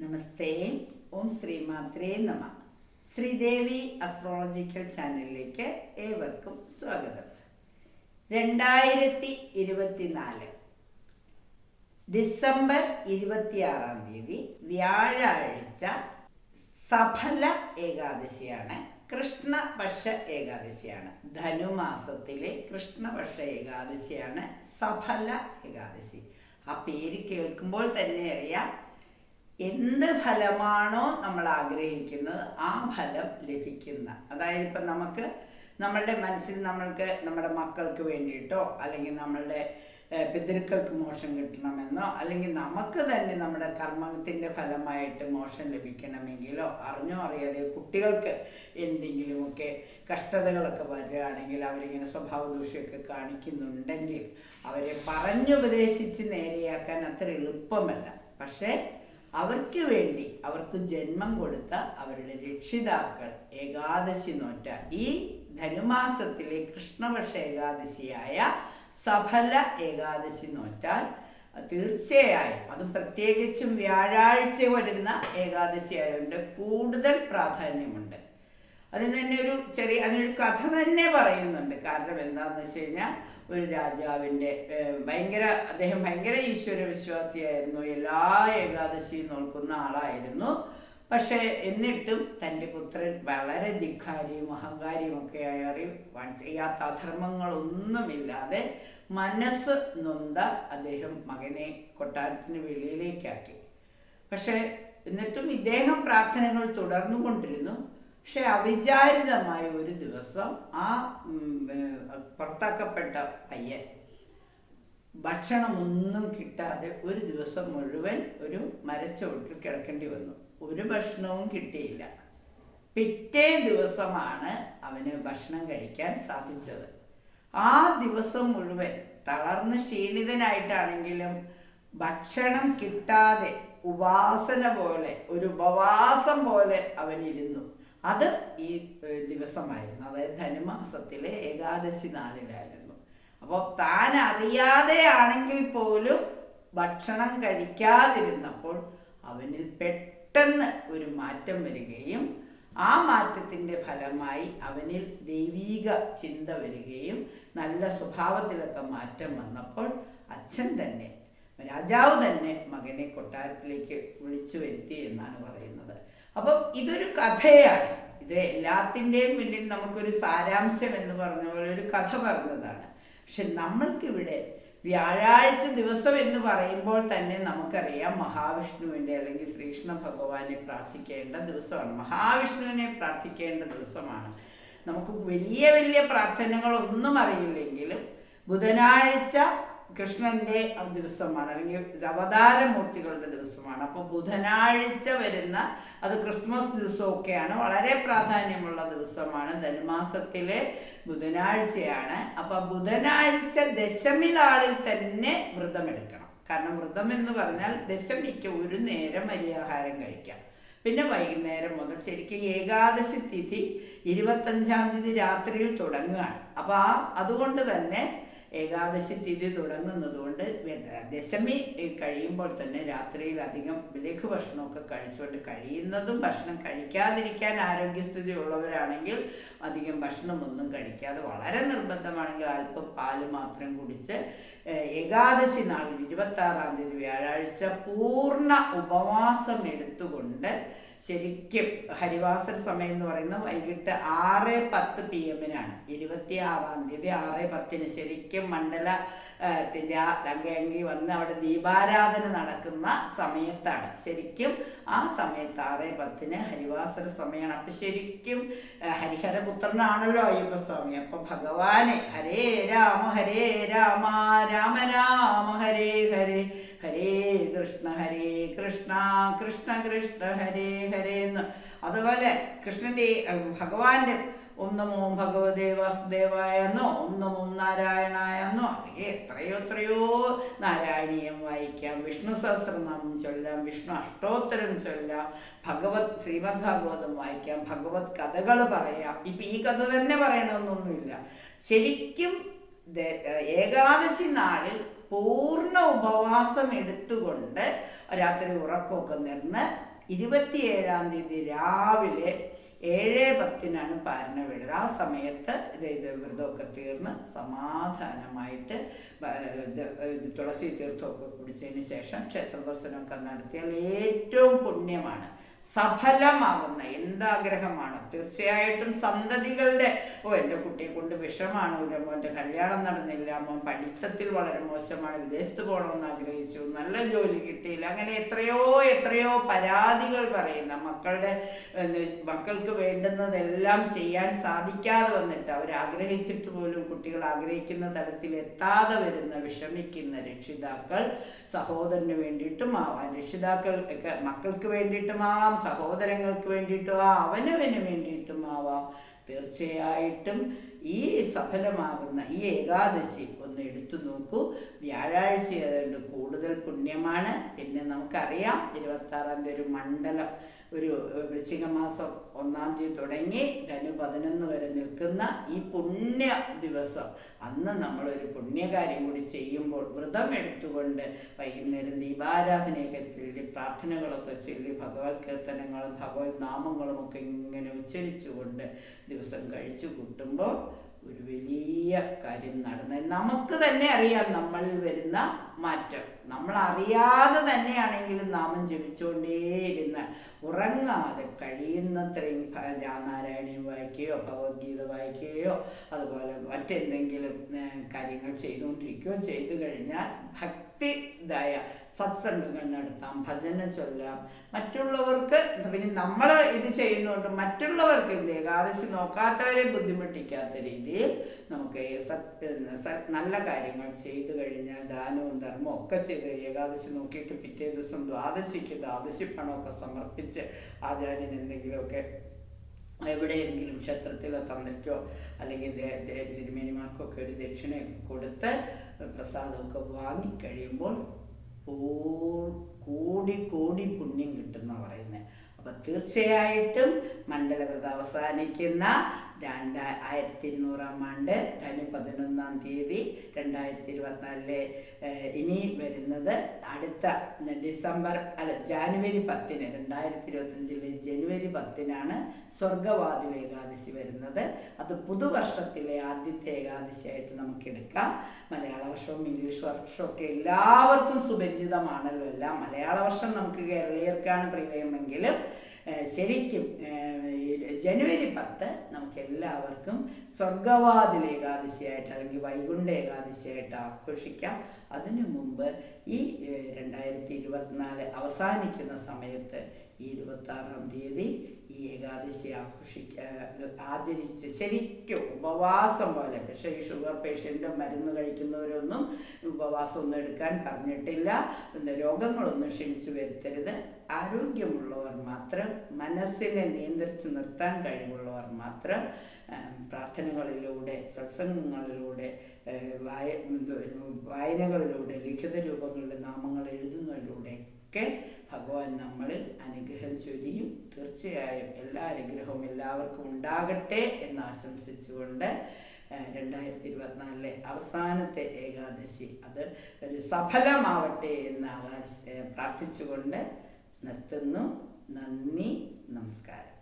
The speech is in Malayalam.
നമസ്തേ. ഓം ശ്രീമാത്രേ നമ. ശ്രീദേവി അസ്ട്രോളജിക്കൽ ചാനലിലേക്ക് ഏവർക്കും സ്വാഗതം. 2024 ഡിസംബർ 26 വ്യാഴാഴ്ച സഫല ഏകാദശിയാണ്. കൃഷ്ണപക്ഷ ഏകാദശിയാണ്. ധനുമാസത്തിലെ കൃഷ്ണപക്ഷ ഏകാദശിയാണ് സഫല ഏകാദശി. ആ പേര് കേൾക്കുമ്പോൾ തന്നെ അറിയാം എന്ത് ഫലമാണോ നമ്മൾ ആഗ്രഹിക്കുന്നത് ആ ഫലം ലഭിക്കുന്ന. അതായത് ഇപ്പം നമ്മളുടെ മനസ്സിൽ നമ്മുടെ മക്കൾക്ക് വേണ്ടിയിട്ടോ അല്ലെങ്കിൽ നമ്മളുടെ പിതൃക്കൾക്ക് മോക്ഷം കിട്ടണമെന്നോ അല്ലെങ്കിൽ നമുക്ക് തന്നെ നമ്മുടെ കർമ്മത്തിൻ്റെ ഫലമായിട്ട് മോക്ഷം ലഭിക്കണമെങ്കിലോ അറിഞ്ഞോ അറിയാതെ കുട്ടികൾക്ക് എന്തെങ്കിലുമൊക്കെ കഷ്ടതകളൊക്കെ വരികയാണെങ്കിൽ അവരിങ്ങനെ സ്വഭാവ ദൂഷ്യമൊക്കെ കാണിക്കുന്നുണ്ടെങ്കിൽ അവരെ പറഞ്ഞുപദേശിച്ച് നേരെയാക്കാൻ അത്ര എളുപ്പമല്ല. പക്ഷേ അവർക്ക് വേണ്ടി അവർക്ക് ജന്മം കൊടുത്ത അവരുടെ രക്ഷിതാക്കൾ ഏകാദശി നോറ്റ ഈ ധനുമാസത്തിലെ കൃഷ്ണപക്ഷ ഏകാദശിയായ സഫല ഏകാദശി നോറ്റാൽ തീർച്ചയായും, അതും പ്രത്യേകിച്ചും വ്യാഴാഴ്ച വരുന്ന ഏകാദശി ആയതുകൊണ്ട് കൂടുതൽ പ്രാധാന്യമുണ്ട്. അതിന് തന്നെ അതിനൊരു കഥ തന്നെ പറയുന്നുണ്ട്. കാരണം എന്താണെന്ന് വെച്ച് കഴിഞ്ഞാൽ, ഒരു രാജാവിൻ്റെ അദ്ദേഹം ഭയങ്കര ഈശ്വര വിശ്വാസിയായിരുന്നു. എല്ലാ ഏകാദശിയും നോക്കുന്ന ആളായിരുന്നു. പക്ഷേ എന്നിട്ടും തൻ്റെ പുത്രൻ വളരെ ധിക്കാരിയും അഹങ്കാരിയും ഒക്കെ ആയി ചെയ്യാത്ത അധർമ്മങ്ങളൊന്നുമില്ലാതെ മനസ്സ് നൊന്ത അദ്ദേഹം മകനെ കൊട്ടാരത്തിന് വെളിയിലേക്കാക്കി. പക്ഷേ എന്നിട്ടും ഇദ്ദേഹം പ്രാർത്ഥനകൾ തുടർന്നുകൊണ്ടിരുന്നു. പക്ഷെ അവിചാരിതമായ ഒരു ദിവസം ആ പുറത്താക്കപ്പെട്ട പയ്യൻ ഭക്ഷണമൊന്നും കിട്ടാതെ ഒരു ദിവസം മുഴുവൻ ഒരു മരച്ചുവട്ടിൽ കിടക്കേണ്ടി വന്നു. ഒരു ഭക്ഷണവും കിട്ടിയില്ല. പിറ്റേ ദിവസമാണ് അവന് ഭക്ഷണം കഴിക്കാൻ സാധിച്ചത്. ആ ദിവസം മുഴുവൻ തളർന്ന് ക്ഷീണിതനായിട്ടാണെങ്കിലും ഭക്ഷണം കിട്ടാതെ ഉപാസന പോലെ, ഒരു ഉപവാസം പോലെ അവനിരുന്നു. അത് ഈ ദിവസമായിരുന്നു, അതായത് ധനുമാസത്തിലെ ഏകാദശി നാളിലായിരുന്നു. അപ്പോൾ താൻ അറിയാതെയാണെങ്കിൽ പോലും ഭക്ഷണം കഴിക്കാതിരുന്നപ്പോൾ അവനിൽ പെട്ടെന്ന് ഒരു മാറ്റം വരികയും ആ മാറ്റത്തിൻ്റെ ഫലമായി അവനിൽ ദൈവീക ചിന്ത വരികയും നല്ല സ്വഭാവത്തിലൊക്കെ മാറ്റം വന്നപ്പോൾ അച്ഛൻ തന്നെ, രാജാവ് തന്നെ മകനെ കൊട്ടാരത്തിലേക്ക് വിളിച്ചു വരുത്തി എന്നാണ് പറയുന്നത്. അപ്പം ഇതൊരു കഥയാണ്. ഇത് എല്ലാത്തിൻ്റെയും പിന്നിൽ നമുക്കൊരു സാരാംശം എന്ന് പറഞ്ഞ പോലെ ഒരു കഥ പറഞ്ഞതാണ്. പക്ഷെ നമ്മൾക്കിവിടെ വ്യാഴാഴ്ച ദിവസം എന്ന് പറയുമ്പോൾ തന്നെ നമുക്കറിയാം മഹാവിഷ്ണുവിൻ്റെ അല്ലെങ്കിൽ ശ്രീകൃഷ്ണ ഭഗവാനെ പ്രാർത്ഥിക്കേണ്ട ദിവസമാണ്. മഹാവിഷ്ണുവിനെ പ്രാർത്ഥിക്കേണ്ട ദിവസമാണ്. നമുക്ക് വലിയ വലിയ പ്രാർത്ഥനകളൊന്നും അറിയില്ലെങ്കിലും ബുധനാഴ്ച കൃഷ്ണൻ്റെ ദിവസമാണ്, അല്ലെങ്കിൽ അവതാരമൂർത്തികളുടെ ദിവസമാണ്. അപ്പോൾ ബുധനാഴ്ച വരുന്ന, അത് ക്രിസ്മസ് ദിവസമൊക്കെയാണ്, വളരെ പ്രാധാന്യമുള്ള ദിവസമാണ്. ധനുമാസത്തിലെ ബുധനാഴ്ചയാണ്. അപ്പം ബുധനാഴ്ച ദശമി നാളിൽ തന്നെ വ്രതമെടുക്കണം. കാരണം വ്രതം എന്ന് പറഞ്ഞാൽ ദശമിക്ക് ഒരു നേരം അരിയാഹാരം കഴിക്കാം. പിന്നെ വൈകുന്നേരം മുതൽ ശരിക്കും ഏകാദശി തിഥി 25 രാത്രിയിൽ തുടങ്ങുകയാണ്. അപ്പോൾ അതുകൊണ്ട് തന്നെ ഏകാദശി തിഥി തുടങ്ങുന്നത് കൊണ്ട് ദശമി കഴിയുമ്പോൾ തന്നെ രാത്രിയിൽ അധികം ലഘുഭക്ഷണമൊക്കെ കഴിച്ചുകൊണ്ട് കഴിയുന്നതും, ഭക്ഷണം കഴിക്കാതിരിക്കാൻ ആരോഗ്യസ്ഥിതി ഉള്ളവരാണെങ്കിൽ അധികം ഭക്ഷണമൊന്നും കഴിക്കാതെ, വളരെ നിർബന്ധമാണെങ്കിൽ അല്പം പാല് മാത്രം കുടിച്ച് ഏകാദശി നാളിൽ 26 വ്യാഴാഴ്ച പൂർണ്ണ ഉപവാസം എടുത്തുകൊണ്ട്, ശരിക്കും ഹരിവാസര സമയം എന്ന് പറയുന്നത് വൈകിട്ട് 6:10 PM 26 6:10 ശരിക്കും മണ്ഡലത്തിൻ്റെ ആ തങ്കയങ്കി വന്ന് അവിടെ ദീപാരാധന നടക്കുന്ന സമയത്താണ്. ശരിക്കും ആ സമയത്ത് 6:10 ഹരിവാസര സമയമാണ്. അപ്പം ശരിക്കും ഹരിഹരപുത്രനാണല്ലോ അയ്യപ്പസ്വാമി. അപ്പം ഭഗവാനെ ഹരേ രാമ രാമ രാമ ഹരേ ഹരേ, ഹരേ കൃഷ്ണ കൃഷ്ണ കൃഷ്ണ ഹരേ ഹരേ എന്ന്. അതുപോലെ കൃഷ്ണൻ്റെ ഭഗവാന്റെ ഓം നമോ ഭഗവതേ വാസുദേവായ എന്നോ ഓം നമോ നാരായണായ എന്നോ, അല്ലെങ്കിൽ എത്രയോ നാരായണീയം വായിക്കാം, വിഷ്ണു സഹസ്രനാമം ചൊല്ലാം, വിഷ്ണു അഷ്ടോത്തരം ചൊല്ലാം, ശ്രീമദ് ഭാഗവതം വായിക്കാം, ഭഗവത് കഥകൾ പറയാം. ഇപ്പം ഈ കഥ തന്നെ പറയണമെന്നൊന്നുമില്ല. ശരിക്കും ഏകാദശി നാളിൽ പൂർണ്ണ ഉപവാസം എടുത്തുകൊണ്ട് രാത്രി ഉറക്കമൊക്കെ നിന്ന് 27-ാം തീയതി രാവിലെ 7:10 പാരണ വീടുക. ആ സമയത്ത് ഇത് വ്രതമൊക്കെ തീർന്ന് സമാധാനമായിട്ട് തുളസി തീർത്ഥമൊക്കെ കുടിച്ചതിന് ശേഷം ക്ഷേത്രദർശനമൊക്കെ നടത്തിയാൽ ഏറ്റവും പുണ്യമാണ്, സഫലമാകുന്ന എന്താഗ്രഹമാണോ തീർച്ചയായിട്ടും സന്തതികളുടെ എൻ്റെ കുട്ടിയെ കൊണ്ട് വിഷമാണല്ലോ, മോൻ്റെ കല്യാണം നടന്നില്ല, മോൻ പഠിത്തത്തിൽ വളരെ മോശമാണ്, വിദേശത്ത് പോകണമെന്ന് ആഗ്രഹിച്ചു, നല്ല ജോലി കിട്ടിയില്ല, അങ്ങനെ എത്രയോ പരാതികൾ പറയുന്ന മക്കൾക്ക് വേണ്ടുന്നതെല്ലാം ചെയ്യാൻ സാധിക്കാതെ വന്നിട്ട് അവരാഗ്രഹിച്ചിട്ട് പോലും കുട്ടികൾ ആഗ്രഹിക്കുന്ന തലത്തിൽ എത്താതെ വരുന്ന വിഷമിക്കുന്ന രക്ഷിതാക്കൾ സഹോദരന് വേണ്ടിയിട്ടും ആവാം, രക്ഷിതാക്കൾക്ക് മക്കൾക്ക് വേണ്ടിയിട്ടും ആവാം, സഹോദരങ്ങൾക്ക് വേണ്ടിയിട്ടും അവനവന് വേണ്ടിയിട്ടും ആവാം. തീർച്ചയായിട്ടും ഈ സഫലമാകുന്ന ഈ ഏകാദശി ഒന്ന് എടുത്തു നോക്കൂ. വ്യാഴാഴ്ച ആയതുകൊണ്ട് കൂടുതൽ പുണ്യമാണ്. പിന്നെ നമുക്കറിയാം 26-ാം തീയതി ഒരു മണ്ഡലം, ഒരു വൃശ്ചിക മാസം 1-ാം തീയതി തുടങ്ങി ധനു 11 വരെ നിൽക്കുന്ന ഈ പുണ്യ ദിവസം, അന്ന് നമ്മളൊരു പുണ്യകാര്യം കൂടി ചെയ്യുമ്പോൾ വ്രതം എടുത്തുകൊണ്ട് വൈകുന്നേരം ദീപാരാധനയൊക്കെ ചൊല്ലി പ്രാർത്ഥനകളൊക്കെ ചൊല്ലി ഭഗവത് കീർത്തനങ്ങളും ഭഗവത് നാമങ്ങളും ഒക്കെ ഇങ്ങനെ ഉച്ചരിച്ചുകൊണ്ട് ദിവസം കഴിച്ചു കൂട്ടുമ്പോൾ ഒരു വലിയ കാര്യം നടന്ന് നമുക്ക് തന്നെ അറിയാം നമ്മളിൽ വരുന്ന മാറ്റം. നമ്മൾ അറിയാതെ തന്നെയാണെങ്കിലും നാമം ജപിച്ചുകൊണ്ടേയിരുന്ന ഉറങ്ങാതെ കഴിയുന്നത്രയും നാരായണീയം വായിക്കുകയോ ഭഗവത്ഗീത വായിക്കുകയോ അതുപോലെ മറ്റെന്തെങ്കിലും കാര്യങ്ങൾ ചെയ്തുകൊണ്ടിരിക്കുകയോ ചെയ്തു കഴിഞ്ഞാൽ ഭക്തിദായ സത്സംഗങ്ങൾ നടത്താം, ഭജന ചൊല്ലാം, മറ്റുള്ളവർക്ക് പിന്നെ നമ്മൾ ഇത് ചെയ്യുന്നതുകൊണ്ട് മറ്റുള്ളവർക്ക് ഇത് ഏകാദശി നോക്കാത്തവരെ ബുദ്ധിമുട്ടിക്കാത്ത രീതിയിൽ നമുക്ക് നല്ല കാര്യങ്ങൾ ചെയ്തു കഴിഞ്ഞാൽ ദാനവും ധർമ്മവും ഒക്കെ ചെയ്ത് ഏകാദശി നോക്കിയിട്ട് പിറ്റേ ദിവസം ദ്വാദശിക്ക് ദ്വാദശിപ്പണമൊക്കെ സമർപ്പിച്ച് ആചാര്യൻ എന്തെങ്കിലുമൊക്കെ എവിടെയെങ്കിലും ക്ഷേത്രത്തിലോ തന്ത്രിക്കോ അല്ലെങ്കിൽ തിരുമേനിമാർക്കൊക്കെ ഒരു ദക്ഷിണയൊക്കെ കൊടുത്ത് പ്രസാദമൊക്കെ വാങ്ങിക്കഴിയുമ്പോൾ കോടി പുണ്യം കിട്ടുന്ന പറയുന്നത്. അപ്പം തീർച്ചയായിട്ടും മണ്ഡലവ്രതം അവസാനിക്കുന്ന 2200-ാം ആണ്ട് ധനു 11-ാം തീയതി 2024 ഇനി വരുന്നത് അടുത്ത ജാനുവരി 10-ന് 2025 ജനുവരി 10-നാണ് സ്വർഗവാതിൽ ഏകാദശി വരുന്നത്. അത് പുതുവർഷത്തിലെ ആദ്യത്തെ ഏകാദശിയായിട്ട് നമുക്കെടുക്കാം. മലയാള വർഷവും ഇംഗ്ലീഷ് വർഷവും ഒക്കെ എല്ലാവർക്കും സുപരിചിതമാണല്ലോ. എല്ലാം മലയാള വർഷം നമുക്ക് കേരളീയർക്കാണ് പ്രിയമെങ്കിലും ശരിക്കും ജനുവരി 10 നമുക്ക് എല്ലാവർക്കും സ്വർഗവാതിൽ ഏകാദശിയായിട്ട് അല്ലെങ്കിൽ വൈകുണ്ഠ ഏകാദശിയായിട്ട് ആഘോഷിക്കാം. അതിനു മുമ്പ് ഈ 2024 അവസാനിക്കുന്ന സമയത്ത് ഈ 26-ാം തീയതി ഈ ഏകാദശി ആചരിച്ച് ശരിക്കും ഉപവാസം പോലെ, പക്ഷേ ഈ ഷുഗർ പേഷ്യൻ്റ് മരുന്ന് കഴിക്കുന്നവരൊന്നും ഉപവാസമൊന്നും എടുക്കാൻ പറഞ്ഞിട്ടില്ല. രോഗങ്ങളൊന്നും ക്ഷണിച്ചു വരുത്തരുത്. ആരോഗ്യമുള്ളവർ മാത്രം, മനസ്സിനെ നിയന്ത്രിച്ച് നിർത്താൻ കഴിവുള്ളവർ മാത്രം പ്രാർത്ഥനകളിലൂടെ, സത്സംഗങ്ങളിലൂടെ, വായനകളിലൂടെ, ലിഖിത രൂപങ്ങളുടെ നാമങ്ങൾ എഴുതുന്നതിലൂടെയൊക്കെ ഭഗവാൻ നമ്മളിൽ അനുഗ്രഹം ചൊരിയും. തീർച്ചയായും എല്ലാ അനുഗ്രഹവും എല്ലാവർക്കും ഉണ്ടാകട്ടെ എന്ന് ആശംസിച്ചുകൊണ്ട് 2024 അവസാനത്തെ ഏകാദശി അത് ഒരു സഫലമാവട്ടെ എന്ന് പ്രാർത്ഥിച്ചുകൊണ്ട് നിർത്തുന്നു. നന്ദി, നമസ്കാരം.